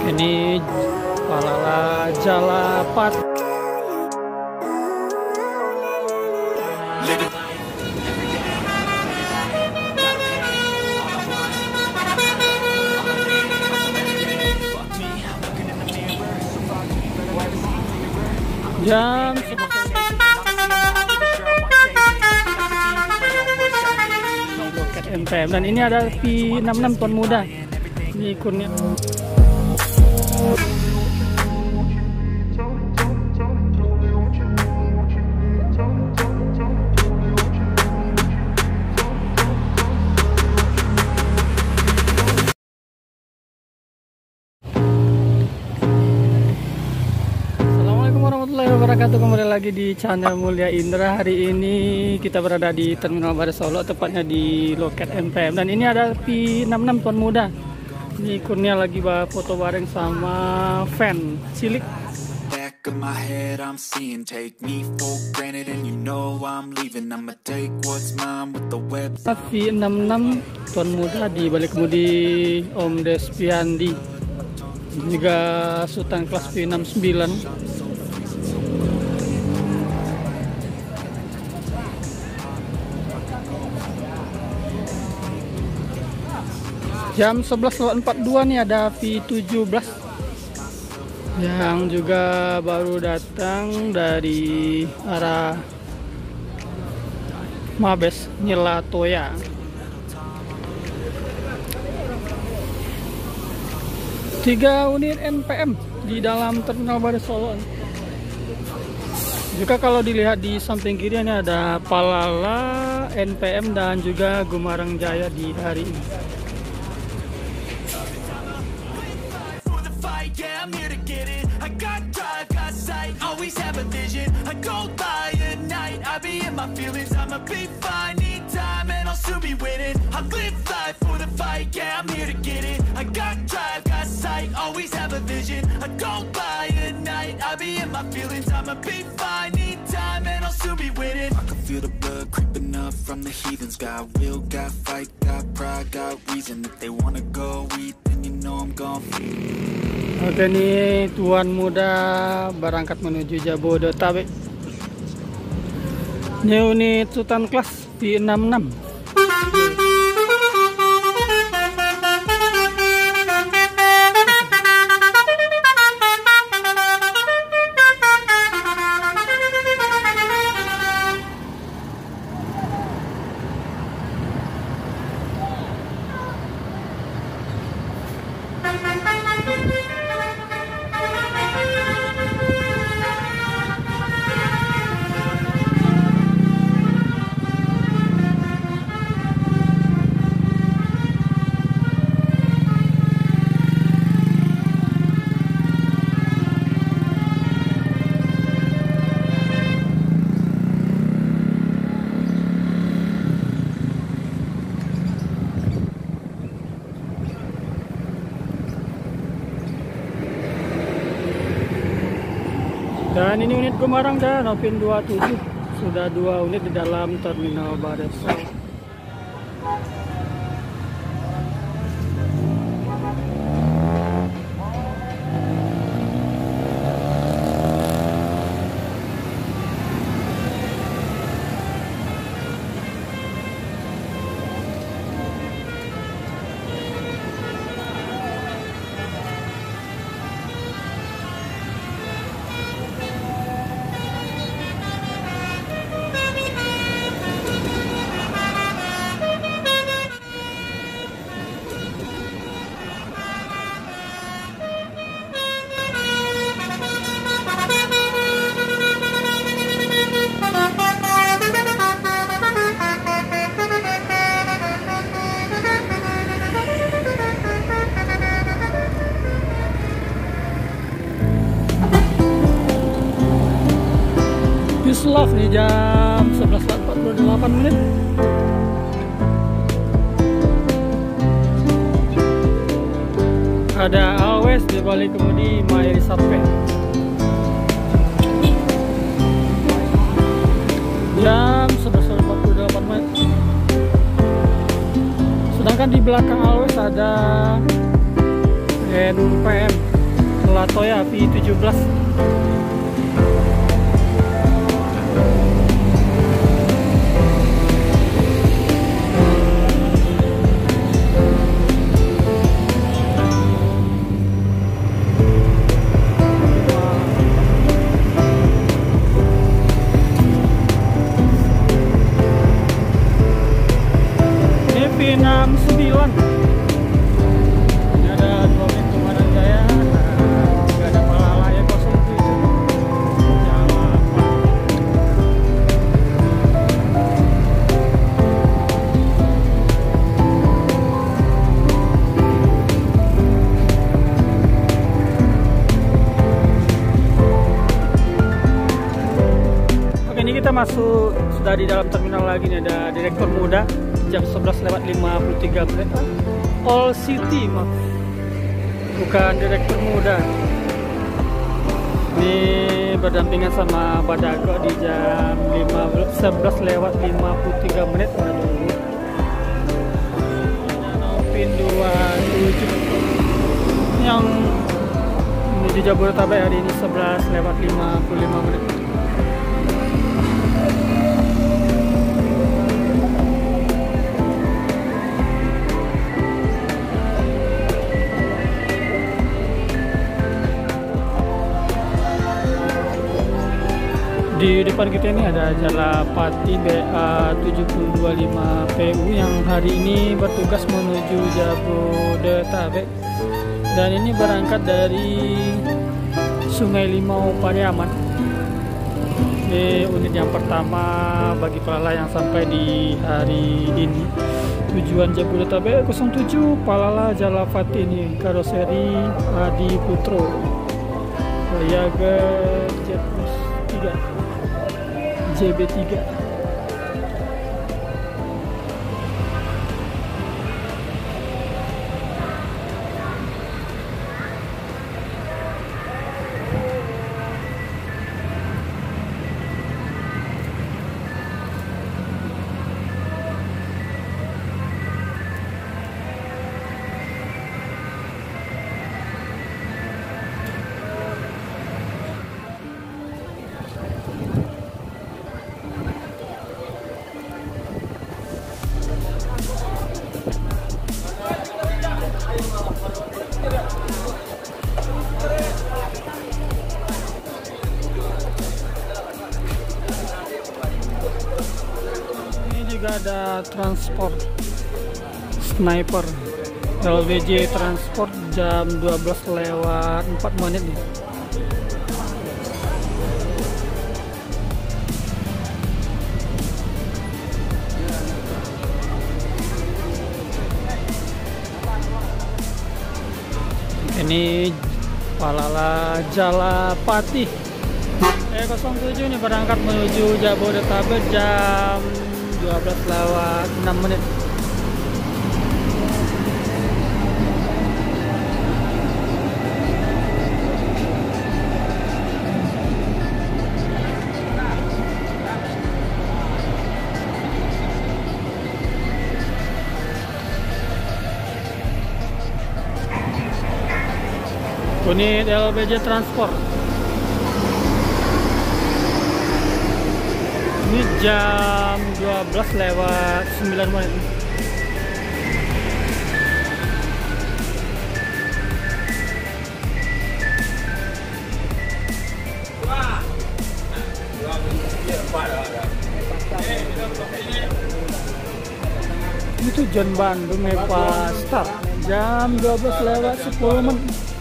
Ini Palala Jalapat. Jam loket MPM, dan ini ada P66 Tuan Muda ini ikonnya. Warahmatullahi wabarakatuh. Kembali lagi di channel Mulia Indra. Hari ini kita berada di Terminal Baru Solo, tepatnya di loket MPM, dan ini ada P66 Tuan Muda. Ini ikonnya lagi foto bareng sama fan cilik. P66 Tuan Muda di balik kemudi Om Despiandi, juga Sultan kelas P69. Jam 11.42 nih ada V17 yang juga baru datang dari arah Mabes Nyelatoya. Tiga unit NPM di dalam Terminal Baru Solo. Juga kalau dilihat di samping kiri ini ada Palala, NPM, dan juga Gumarang Jaya di hari ini. I'm here to get it. I got drive, got sight, always have a vision. I go by at night, I be in my feelings. I'ma be fine, need time, and I'll soon be winning. I live life for the fight, yeah, I'm here to get it. I got drive, got sight, always have a vision. I go by at night, I be in my feelings. I'ma be fine, need time, and I'll soon be winning. I can feel the blood creeping up from the heathens. Got will, got fight, got pride, got reason. If they wanna go eat, then you know I'm gone. Oke nih, Tuan Muda berangkat menuju Jabodetabek. Ini unit Sultan kelas P66. Dan ini unit Gumarang dan Novin 27, sudah 2 unit di dalam Terminal Baru Solo. Love nih jam 11.48 menit. Ada Always di balik kemudi Mairi Sarpe. Jam 11.48 menit. Sedangkan di belakang Always ada NPM. Latoya P17. P69. Ini ada 2 pintu Maranjaya. Juga ada Palala ya 07. Jalan Oke, ini kita masuk sudah di dalam terminal lagi nih. Ada direktur muda. Jam 11:53 menit. All City, maaf, bukan direktur muda. Ini berdampingan sama Badago di jam 11:53 menit. Pin 27 yang menuju Jabodetabek hari ini 11:55 menit. Di depan kita ini ada Jalapati BA725 PU yang hari ini bertugas menuju Jabodetabek, dan ini berangkat dari Sungai Limau Pariaman. Ini unit yang pertama bagi Palala yang sampai di hari ini. Tujuan Jabodetabek 07 Palala Jalapati, ini karoseri Adi Putro Voyager Jet Plus 3 JB3. Ada transport Sniper LWJ transport jam 12:04 menit nih. Ini Palala Jalapati 07 ini berangkat menuju Jabodetabek jam 12:06 menit. Unit LBJ Transport. Ini jam 12:09 menit. Itu Tujuan Bandung Epa Start jam 12:10 menit.